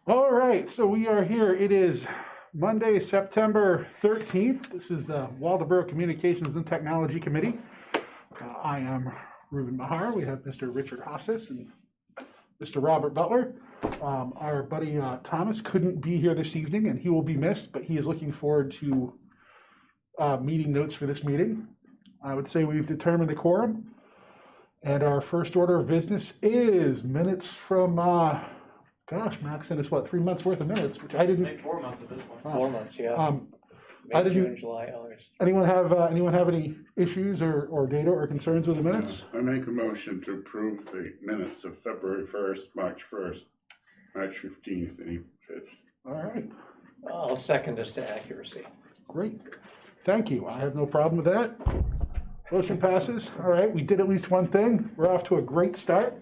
All right, so we are here. It is Monday, September 13th. This is the Waldoboro Communications and Technology Committee. I am Ruben Mahar. We have Mr. Richard Hossis and Mr. Robert Butler. Our buddy Thomas couldn't be here this evening, and he will be missed, but he is looking forward to meeting notes for this meeting. I would say we've determined a quorum, and our first order of business is minutes from gosh, Max sent us what, 3 months worth of minutes, which I didn't. Maybe 4 months at this point. 4 months, yeah. I May, didn't. June, July, August. Anyone have any issues or data or concerns with the minutes? I make a motion to approve the minutes of February 1st, March 1st, March 15th, and April 5th. All right, I'll second this to accuracy. great. Thank you. I have no problem with that. Motion passes. All right, we did at least one thing. We're off to a great start.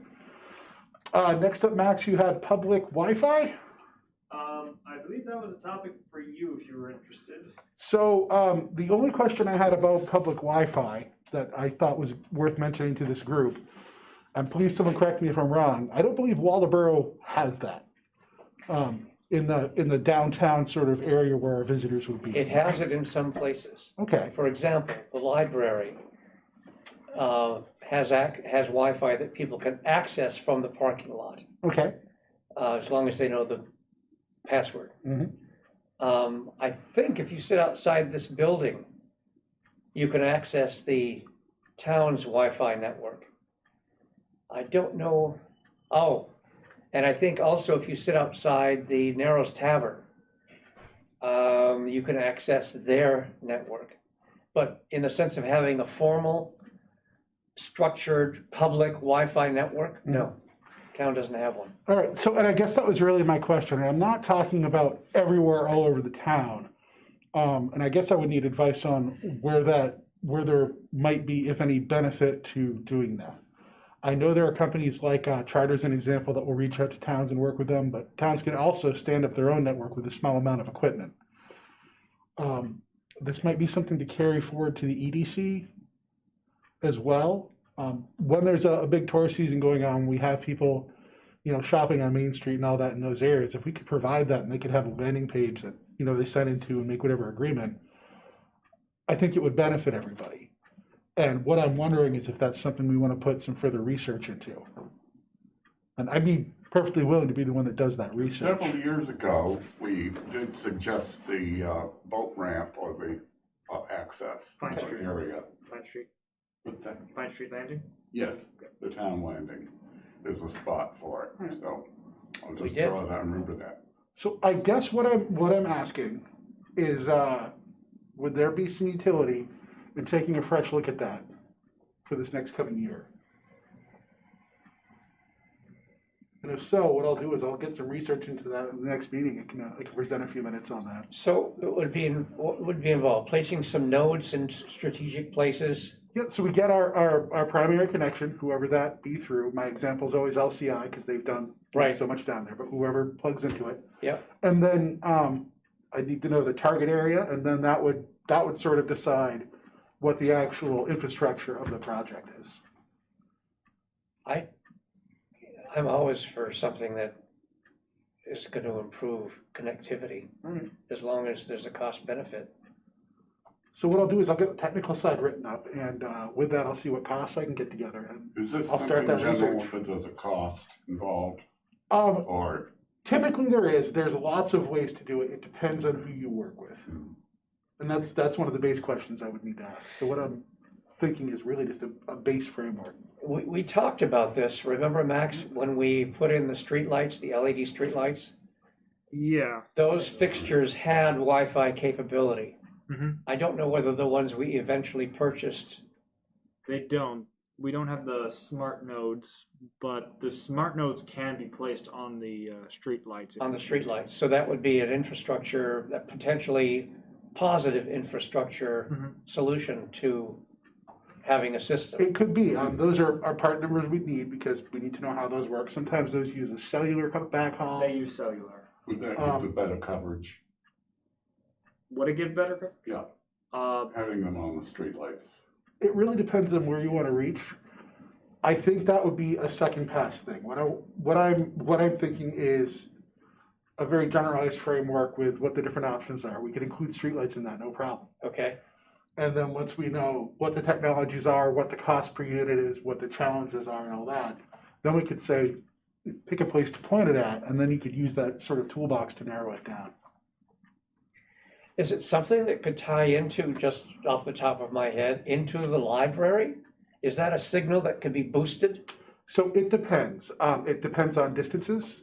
Next up, Max, you had public Wi-Fi. I believe that was a topic for you if you were interested. So the only question I had about public Wi-Fi that I thought was worth mentioning to this group, and please someone correct me if I'm wrong, I don't believe Waldoboro has that in the downtown sort of area where our visitors would be. It has it in some places. Okay, For example, the library has Wi-Fi that people can access from the parking lot, okay. as long as they know the password. Mhm. I think if you sit outside this building, you can access the town's Wi-Fi network. I don't know, and I think also if you sit outside the Narrows Tavern, you can access their network. But in the sense of having a formal, structured, public Wi-Fi network, no, town doesn't have one. All right, so, and I guess that was really my question, and I'm not talking about everywhere all over the town. And I guess I would need advice on where there might be, if any, benefit to doing that. I know there are companies like Charter's an example that will reach out to towns and work with them, but towns can also stand up their own network with a small amount of equipment. This might be something to carry forward to the EDC as well. When there's a big tourist season going on, we have people, shopping on Main Street and all that in those areas. If we could provide that and they could have a landing page that, they sign into and make whatever agreement, I think it would benefit everybody. And what I'm wondering is if that's something we want to put some further research into. And I'd be perfectly willing to be the one that does that research. Several years ago, we did suggest the boat ramp or the access Pine Street. area. Pine Street. What's that? Pine Street Landing? Yes, the town landing is a spot for it, so I'll just did. throw that and remember that. So I guess what I'm asking is, would there be some utility in taking a fresh look at that for this next coming year? And if so, what I'll do is I'll get some research into that in the next meeting. I can present a few minutes on that. So what would be involved? Placing some nodes in strategic places? Yeah, so we get our primary connection, whoever that be through. My example is always LCI because they've done Right. so much down there, but whoever plugs into it. Yeah. And then I need to know the target area, and then that would sort of decide what the actual infrastructure of the project is. I'm always for something that is going to improve connectivity, Right. as long as there's a cost benefit. So what I'll do is I'll get the technical side written up, and with that, I'll see what costs I can get together. And Is this I'll start something that general research. that there's a cost involved, um, or? typically there's lots of ways to do it. It depends on who you work with. And that's one of the base questions I would need to ask. So what I'm thinking is really just a base framework. We talked about this, remember, Max, when we put in the streetlights, the LED streetlights? Yeah. Those fixtures had Wi-Fi capability. Mm-hmm. I don't know whether the ones we eventually purchased, They don't. We don't have the smart nodes, but the smart nodes can be placed on the street lights. on the streetlights. So that would be an infrastructure, that potentially positive infrastructure Mhm. solution to having a system. It could be. Those are part numbers we need because we need to know how those work. Sometimes those use a cellular backhaul. They use cellular. Would that give the better coverage? Would it give better? Yeah, Uh, having them on the streetlights. It really depends on where you want to reach. I think that would be a second pass thing. What I'm thinking is a very generalized framework with what the different options are. We could include streetlights in that, no problem. Okay, And then once we know what the technologies are, what the cost per unit is, what the challenges are and all that, then we could say, pick a place to point it at, and then you could use that sort of toolbox to narrow it down. is it something that could tie into, just off the top of my head, into the library? Is that a signal that could be boosted? So it depends. It depends on distances.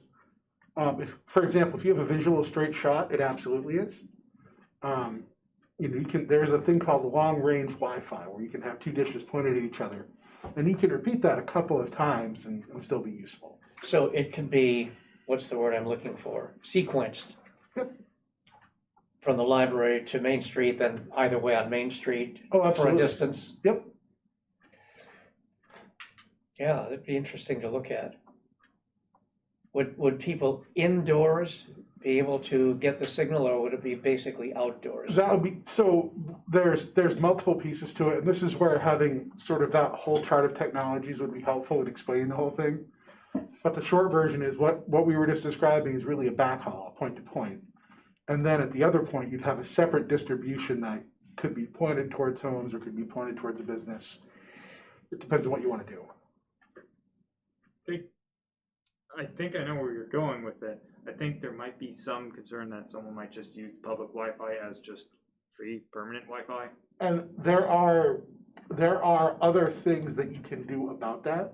If, for example, if you have a visual straight shot, it absolutely is. You know, there's a thing called long-range Wi-Fi where you can have two dishes pointed at each other, and you can repeat that a couple of times and still be useful. So it could be, what's the word I'm looking for? Sequenced. Yep. From the library to Main Street, then either way on Main Street Oh, for a absolutely. distance. Yep. Yeah, that'd be interesting to look at. Would people indoors be able to get the signal, or would it be basically outdoors? That would be, so there's multiple pieces to it, and this is where having sort of that whole chart of technologies would be helpful in explaining the whole thing. But the short version is what we were just describing is really a backhaul, point to point. And then at the other point, you'd have a separate distribution that could be pointed towards homes or could be pointed towards a business. It depends on what you want to do. I think I know where you're going with it. I think there might be some concern that someone might just use public Wi-Fi as just free permanent Wi-Fi. And there are other things that you can do about that.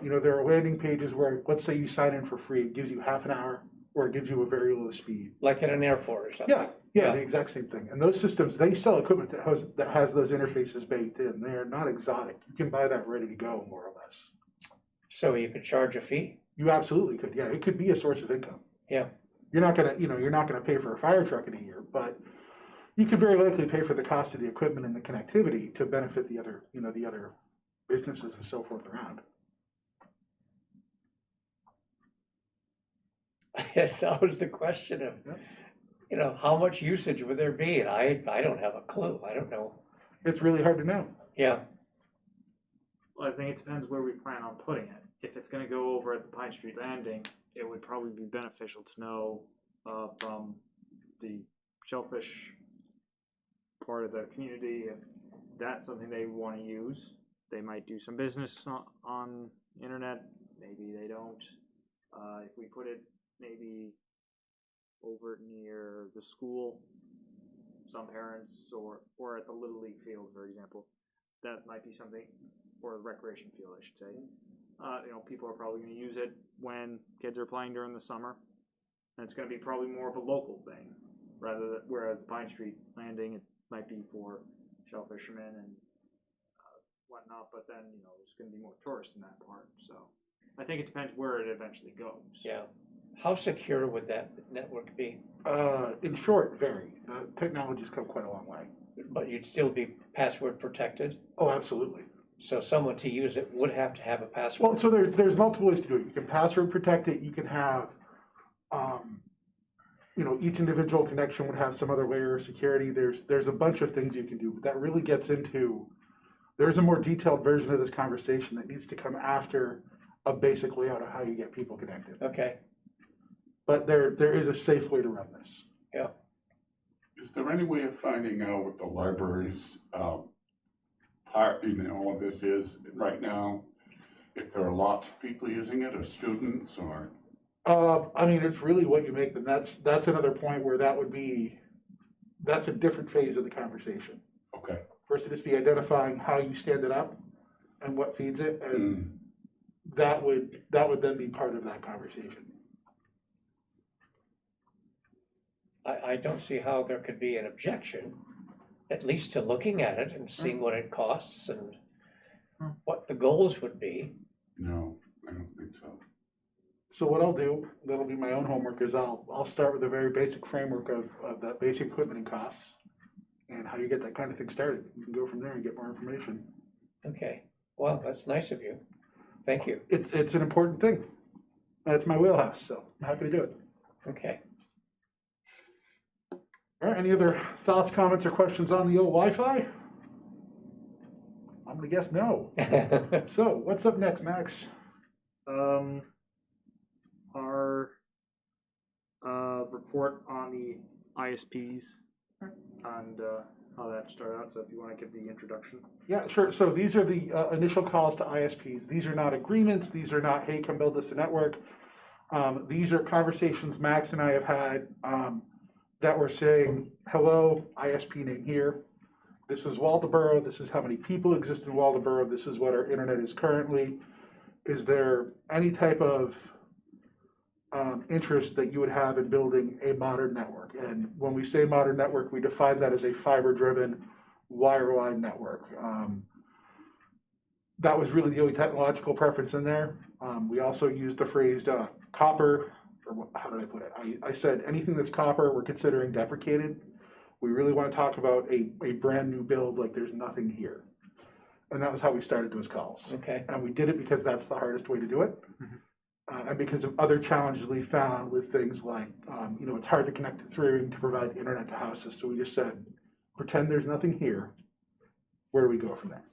You know, there are landing pages where, let's say you sign in for free, it gives you half an hour, or it gives you a very low speed. Like at an airport or something? Yeah, the exact same thing. And those systems, they sell equipment that has those interfaces baked in. They are not exotic. You can buy that ready to go, more or less. So you could charge a fee? You absolutely could. Yeah, it could be a source of income. Yeah. You're not gonna pay for a fire truck in a year, but you could very likely pay for the cost of the equipment and the connectivity to benefit the other businesses and so forth around. Yes, that was the question of, how much usage would there be? And I don't have a clue. I don't know. It's really hard to know. Yeah, Well, I think it depends where we plan on putting it. If it's going to go over at the Pine Street Landing, it would probably be beneficial to know from the shellfish part of the community if that's something they want to use. They might do some business on internet. Maybe they don't. If we put it maybe over near the school, some parents or at the Little League field, for example, that might be something, or the recreation field, I should say. People are probably going to use it when kids are playing during the summer, and it's going to be probably more of a local thing, whereas the Pine Street Landing, it might be for shell fishermen and whatnot. But then there's going to be more tourists in that part, so I think it depends where it eventually goes. yeah. How secure would that network be? In short, very. Technology's come quite a long way. But you'd still be password protected? Oh, absolutely. So someone to use it would have to have a password? Well, so there's multiple ways to do it. You can password protect it. You can have, each individual connection would have some other layer of security. There's a bunch of things you can do, but that really gets into, there's a more detailed version of this conversation that needs to come after a basic layout of how you get people connected. Okay, But there is a safe way to run this. yeah. Is there any way of finding out what the library's part in all of this is right now? If there are lots of people using it, or students, or? It's really what you make them. That's another point where that's a different phase of the conversation. Okay. First, it just be identifying how you stand it up and what feeds it, and that would then be part of that conversation. I don't see how there could be an objection, at least to looking at it and seeing what it costs and what the goals would be. No, I don't think so. So what I'll do, that'll be my own homework, is I'll start with a very basic framework of that basic equipment and costs and how you get that kind of thing started. You can go from there and get more information. Okay, well, that's nice of you. Thank you. It's an important thing. That's my wheelhouse, so I'm happy to do it. Okay. All right, any other thoughts, comments, or questions on the old Wi-Fi? I'm gonna guess no. So what's up next, Max? Our report on the ISPs and how that started out. So if you want to give the introduction. Yeah, sure. So these are the initial calls to ISPs. These are not agreements. These are not, hey, come build us a network. These are conversations Max and I have had that were saying, hello, ISP name here. This is Waldoboro. This is how many people exist in Waldoboro. This is what our internet is currently. Is there any type of interest that you would have in building a modern network? And when we say modern network, we define that as a fiber-driven, wireline network. That was really the only technological preference in there. We also used the phrase copper, or how did I put it? I said anything that's copper, we're considering deprecated. We really want to talk about a brand new build like there's nothing here. And that was how we started those calls. Okay. And we did it because that's the hardest way to do it. And because of other challenges we found with things like, it's hard to connect to Threering to provide internet to houses. So we just said, pretend there's nothing here. Where do we go from there?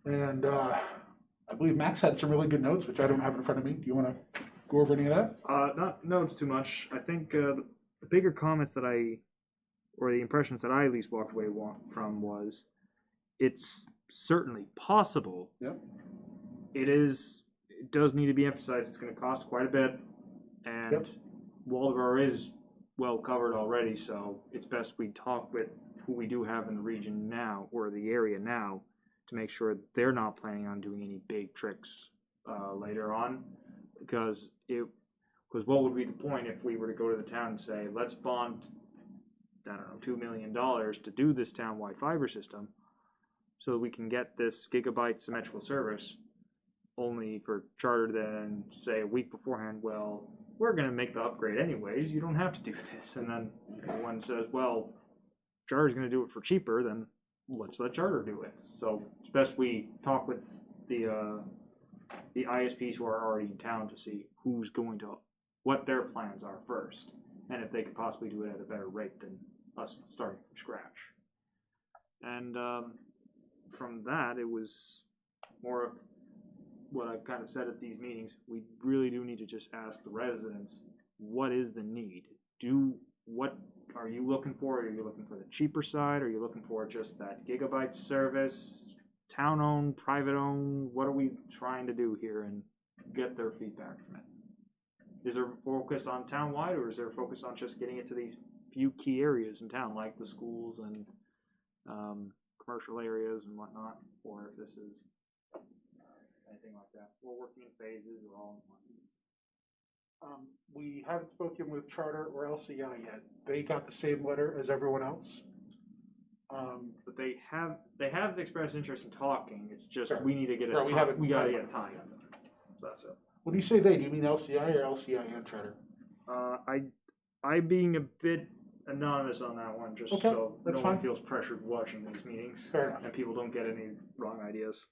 And I believe Max had some really good notes, which I don't have in front of me. Do you want to go over any of that? Not notes too much. I think the bigger comments that or the impressions that I at least walked away from was, it's certainly possible. Yep. It does need to be emphasized. It's going to cost quite a bit, and Yep. Waldoboro is well covered already. So it's best we talk with who we do have in the region now, or the area now, to make sure they're not planning on doing any big tricks later on, because what would be the point if we were to go to the town and say, let's bond, I don't know, $2 million to do this town-wide fiber system so that we can get this gigabyte symmetrical service, only for Charter to then say a week beforehand, well, we're going to make the upgrade anyways, you don't have to do this. And then one says, well, Charter's going to do it for cheaper, then let's let Charter do it. So it's best we talk with the ISPs who are already in town to see what their plans are first, and if they could possibly do it at a better rate than us starting from scratch. And from that, it was more of what I've kind of said at these meetings. We really do need to just ask the residents, what is the need? What are you looking for? Are you looking for the cheaper side? Are you looking for just that gigabyte service, town-owned, private-owned? What are we trying to do here, and get their feedback from it? Is there focus on town-wide, or is there focus on just getting it to these few key areas in town, like the schools and commercial areas and whatnot? Or if this is anything like that? We're working in phases, or all in one. We haven't spoken with Charter or LCI yet. They got the same letter as everyone else. But they have expressed interest in talking. It's just Sure. we need to get Right, we gotta get a time. So that's it. When you say they, do you mean LCI or LCI and Charter? I being a bit anonymous on that one, just Okay, so that's no one fine. feels pressured watching these meetings, Fair enough. and people don't get any wrong ideas.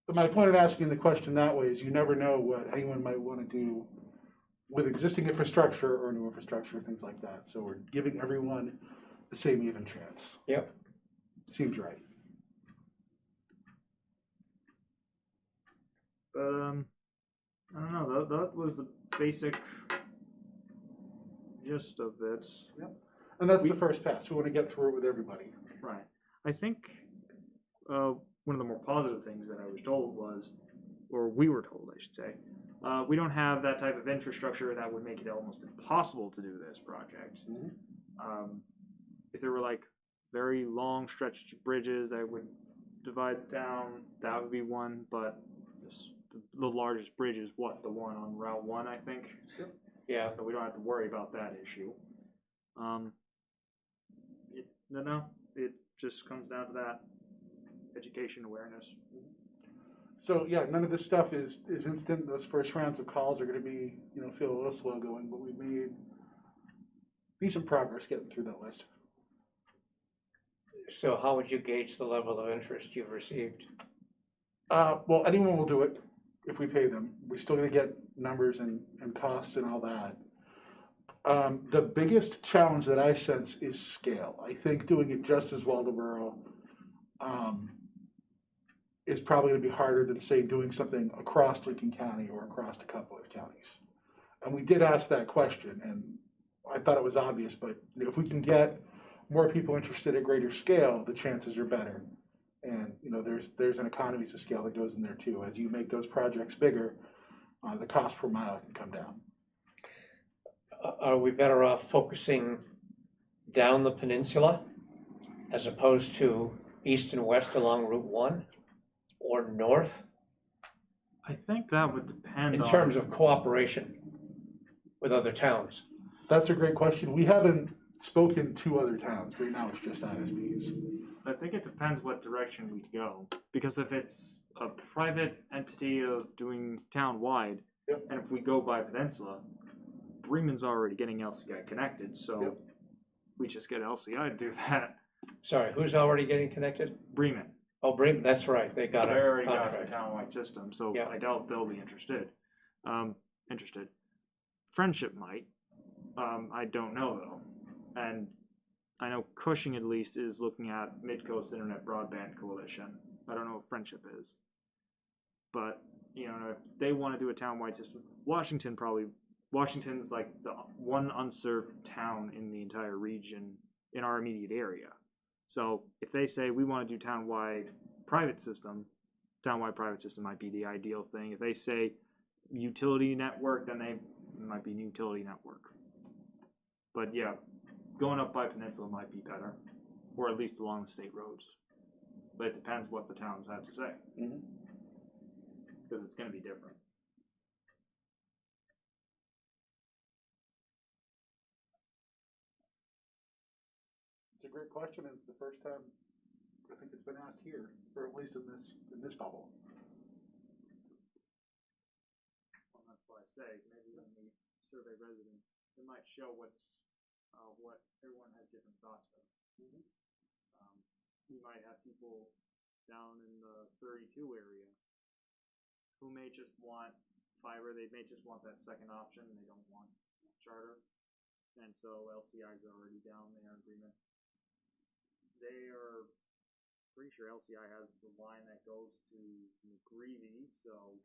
But my point in asking the question that way is you never know what anyone might want to do with existing infrastructure or new infrastructure, things like that. So we're giving everyone the same even chance. Yep. Seems right. But I don't know. That was the basic gist of it. And that's the first pass. We want to get through it with everybody. Right. I think one of the more positive things that I was told was, or we were told, I should say, we don't have that type of infrastructure that would make it almost impossible to do this project. If there were like very long stretched bridges that would divide the town, that would be one. But the largest bridge is the one on Route 1, I think. Yeah. So we don't have to worry about that issue. It just comes down to that education awareness. So yeah, none of this stuff is instant. Those first rounds of calls are going to be, feel a little slow going, but we've made decent progress getting through that list. So how would you gauge the level of interest you've received? Well, anyone will do it if we pay them. We're still going to get numbers and costs and all that. The biggest challenge that I sense is scale. I think doing it just as Waldoboro is probably going to be harder than, say, doing something across Lincoln County or across a couple of counties. And we did ask that question, and I thought it was obvious, but if we can get more people interested at greater scale, the chances are better. And, there's an economies of scale that goes in there too. As you make those projects bigger, the cost per mile can come down. Are we better off focusing down the peninsula as opposed to east and west along Route 1 or north I think that would depend in on. terms of cooperation with other towns? That's a great question. We haven't spoken to other towns. Right now, it's just ISPs. I think it depends what direction we go. Because if it's a private entity of doing town-wide, Yep. and if we go by peninsula, Bremen's already getting LCI connected, so Yep. we just get LCI to do that. Sorry, who's already getting connected? Bremen, Oh, Bremen, that's right, they got they a already got a contract. town-wide system, so Yeah. I doubt they'll be interested. Interested. Friendship might. I don't know though. And I know Cushing at least is looking at Mid-Coast Internet Broadband Coalition. I don't know what Friendship is. But, if they want to do a town-wide system, Washington's like the one unserved town in the entire region in our immediate area. So if they say we want to do town-wide private system might be the ideal thing. If they say utility network, then it might be an utility network. But yeah, going up by peninsula might be better, or at least along the state roads. But it depends what the towns have to say, because it's going to be different. It's a great question, and it's the first time I think it's been asked here, or at least in this bubble. Well, that's why I say maybe when we survey residents, it might show what everyone has different thoughts of. You might have people down in the 32 area who may just want fiber. They may just want that second option. They don't want charter, and so LCI is already down there in agreement. They are pretty sure LCI has the line that goes to McGreevy, so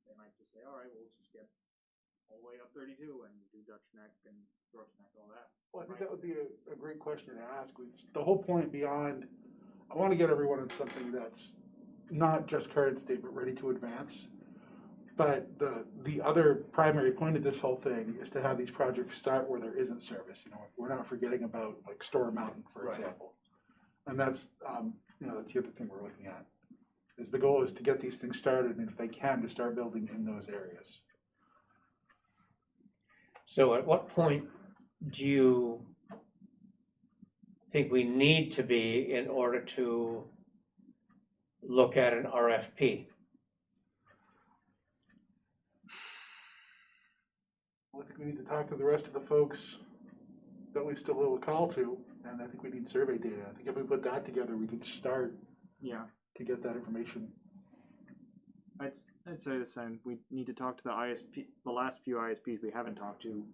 they might just say, all right, we'll just get all the way up 32 and do Dutch Neck and Throat Neck, all that. Well, I think that would be a great question to ask. The whole point beyond, I want to get everyone in something that's not just current state, but ready to advance. But the other primary point of this whole thing is to have these projects start where there isn't service. We're not forgetting about like Store Mountain, for example. And that's, that's the other thing we're looking at. Is the goal is to get these things started, and if they can, to start building in those areas. So at what point do you think we need to be in order to look at an RFP? Well, I think we need to talk to the rest of the folks that we still owe a call to, and I think we need survey data. I think if we put that together, we could start to get that information. I'd say the same. We need to talk to the ISP, the last few ISPs we haven't talked to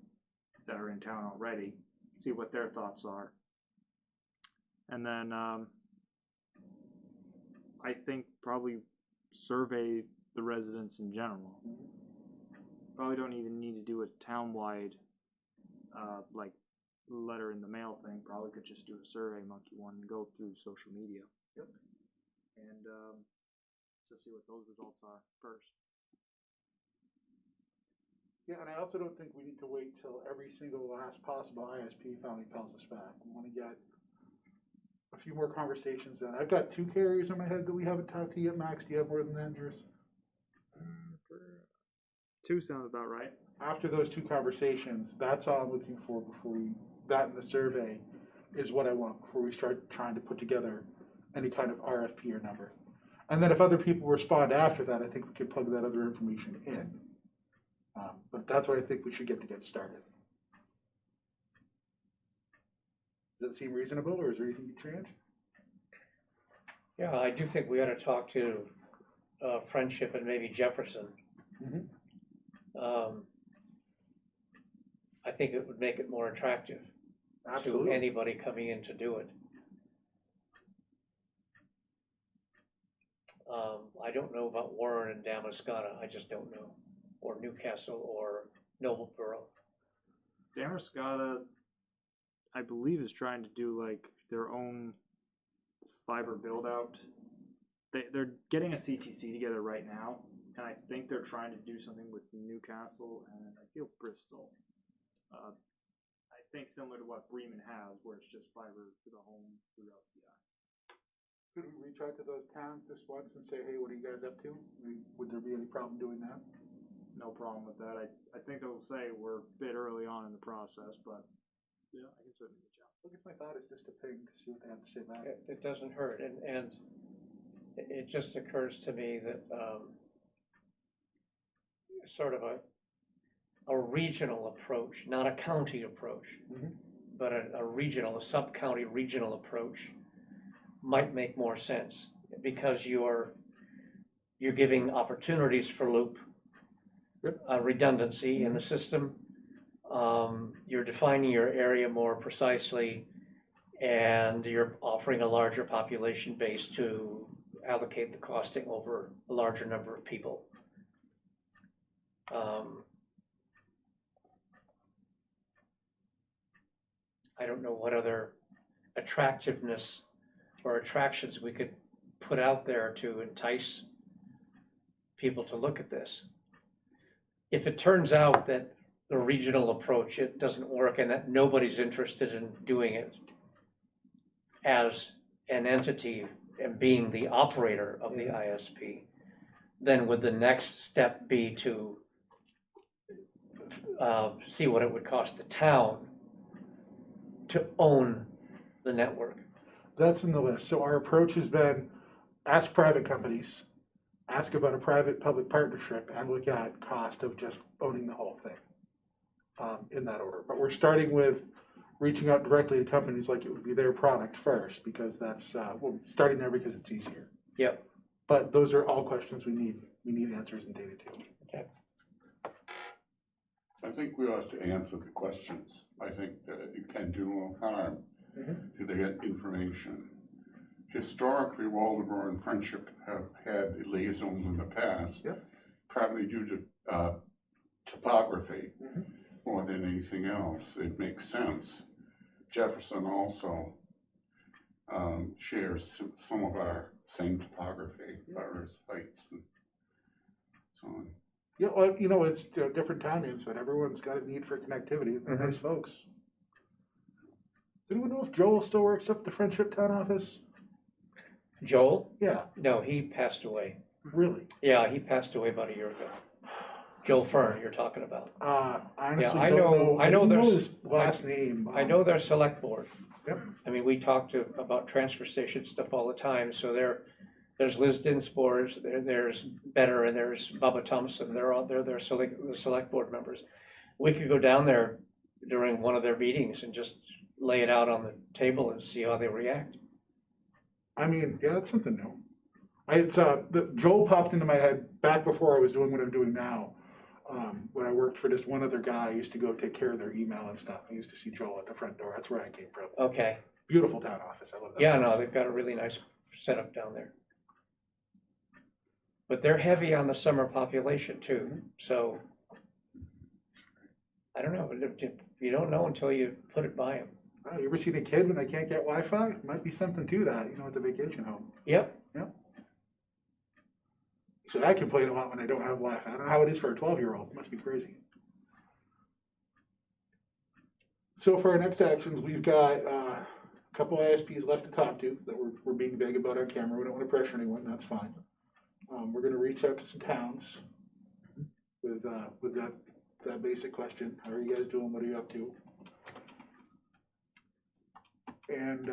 that are in town already, see what their thoughts are. And then I think probably survey the residents in general. Probably don't even need to do a town-wide like letter in the mail thing. Probably could just do a survey monkey one and go through social media. Yep. And to see what those results are first. Yeah, and I also don't think we need to wait till every single last possible ISP finally calls us back. We want to get a few more conversations done. I've got 2 carriers in my head that we haven't talked to yet. Max, do you have more than that, yours? 2 sounds about right. After those 2 conversations, that's all I'm looking for before that in the survey is what I want before we start trying to put together any kind of RFP or number. And then if other people respond after that, I think we could plug that other information in. But that's what I think we should get started. Does that seem reasonable, or is there anything you change? Yeah, I do think we ought to talk to Friendship and maybe Jefferson. I think it would make it more attractive to anybody coming in to do it. I don't know about Warren and Damariscotta, I just don't know, or Newcastle or Noblesboro. Damascotta, I believe, is trying to do like their own fiber build out. They're getting a CTC together right now, and I think they're trying to do something with Newcastle and I feel Bristol. I think similar to what Bremen has, where it's just fiber to the home through LCI. Could we reach out to those towns just once and say, hey, what are you guys up to? I mean, would there be any problem doing that? No problem with that. I think they'll say we're a bit early on in the process, but yeah, I can certainly reach out. I guess my thought is just to ping to see what they have to say back. It doesn't hurt, and it just occurs to me that sort of a regional approach, not a county approach, but a regional, a sub-county regional approach might make more sense, because you're giving opportunities for loop, redundancy in the system. You're defining your area more precisely, and you're offering a larger population base to allocate the costing over a larger number of people. I don't know what other attractiveness or attractions we could put out there to entice people to look at this. If it turns out that the regional approach, it doesn't work, and that nobody's interested in doing it as an entity and being the operator of the ISP, then would the next step be to see what it would cost the town to own the network? That's in the list. So our approach has been ask private companies, ask about a private-public partnership, and look at cost of just owning the whole thing in that order. But we're starting with reaching out directly to companies like it would be their product first, because that's, we're starting there because it's easier. Yep. But those are all questions we need answers and data to. Okay. I think we ought to answer the questions. I think that it can do no harm to get information. Historically, Waldeboro and Friendship have had liaisons in the past, probably due to topography more than anything else. It makes sense. Jefferson also shares some of our same topography, various heights and so on. Yeah, well, you know, it's different town names, but everyone's got a need for connectivity. They're nice folks. Does anyone know if Joel still works up at the Friendship Town office? Joel? Yeah. No, he passed away. Really? Yeah, he passed away about a year ago. Joel Fern, you're talking about. I honestly I don't know- know. I know didn't there's- his last name. I know their select board. Yep. I mean, we talk about transfer station stuff all the time, so there's Liz Dinsmore, there's Better, and there's Bubba Thompson, they're the select board members. We could go down there during one of their meetings and just lay it out on the table and see how they react. I mean, yeah, that's something new. Joel popped into my head back before I was doing what I'm doing now. When I worked for just one other guy, I used to go take care of their email and stuff. I used to see Joel at the front door. That's where I came from. Okay, Beautiful town office. I love that. yeah, place. no, they've got a really nice setup down there. But they're heavy on the summer population too, so I don't know, you don't know until you put it by them. Oh, you ever seen a kid when they can't get Wi-Fi? Might be something to that, you know, at the vacation home. Yep. So I complain a lot when I don't have Wi-Fi. I don't know how it is for a 12-year-old. It must be crazy. So for our next actions, we've got a couple ISPs left to talk to that we're being big about on camera. We don't want to pressure anyone. That's fine. We're going to reach out to some towns with that basic question. How are you guys doing? What are you up to? And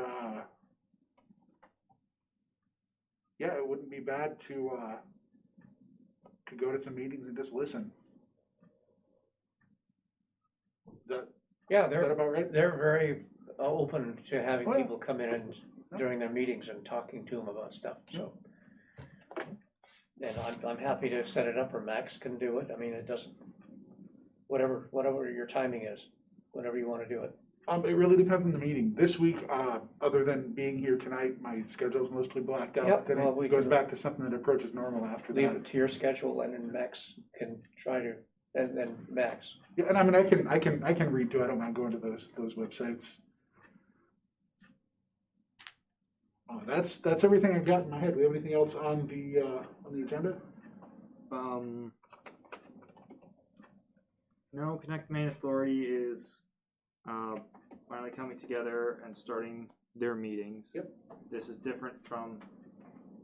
yeah, it wouldn't be bad to go to some meetings and just listen. Is that about right? They're very open to having Oh, yeah. people come in and during their meetings and talking to them about stuff, so. And I'm happy to set it up, or Max can do it. I mean, it doesn't, whatever your timing is, whenever you want to do it. It really depends on the meeting. This week, other than being here tonight, my schedule's mostly blacked out. Yep, Then well, it goes back to something that approaches normal after Leave that. it to your schedule, and then Max can try to and Max. Yeah, and I mean, I can read too. I don't mind going to those websites. That's everything I've got in my head. Do we have anything else on the agenda? No, Connect Maine Authority is finally coming together and starting their meetings. Yep. This is different from.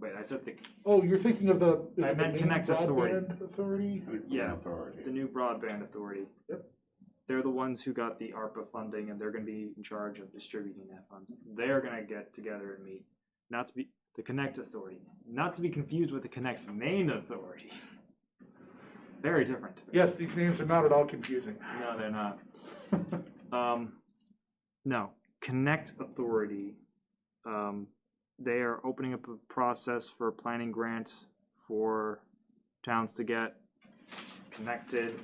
Wait, I said the Oh, you're thinking of the. Is I it the meant Maine Connect Authority. Broadband Authority. Yeah. Authority. the new broadband authority. Yep. They're the ones who got the ARPA funding, and they're going to be in charge of distributing that fund. They're going to get together and meet. Not to be the Connect Authority, not to be confused with the Connect Maine Authority. Very different. Yes, these names are not at all confusing. No, they're not. No, Connect Authority. They are opening up a process for planning grants for towns to get connected.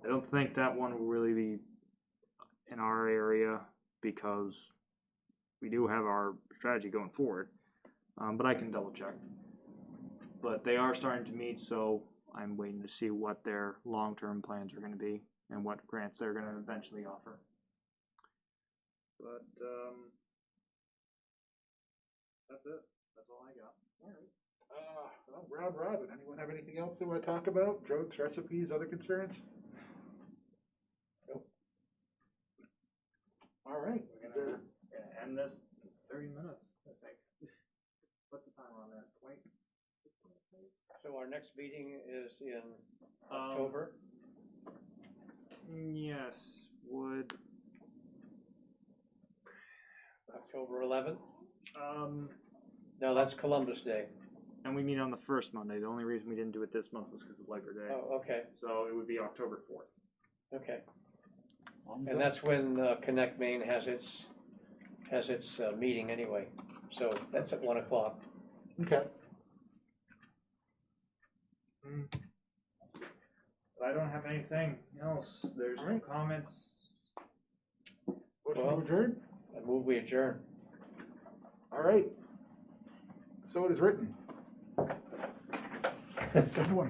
I don't think that one will really be in our area because we do have our strategy going forward, but I can double check. But they are starting to meet, so I'm waiting to see what their long-term plans are going to be and what grants they're going to eventually offer. But that's it. That's all I got. All right. Well, round robin. Anyone have anything else they want to talk about? Jokes, recipes, other concerns? Nope. All right. We're gonna end this in 30 minutes, I think. What's the timer on there? 20? So our next meeting is in October? Yes, would October 11th? um No, that's Columbus Day. and we meet on the first Monday. The only reason we didn't do it this month was because of Labor Day. Oh, okay, So it would be October 4th. okay. And that's when Connect Maine has its meeting anyway. So that's at 1 o'clock. Okay. But I don't have anything else. There's no Alright. comments. Motion Well- to adjourn? I move we adjourn. All right. So it is written. Good one.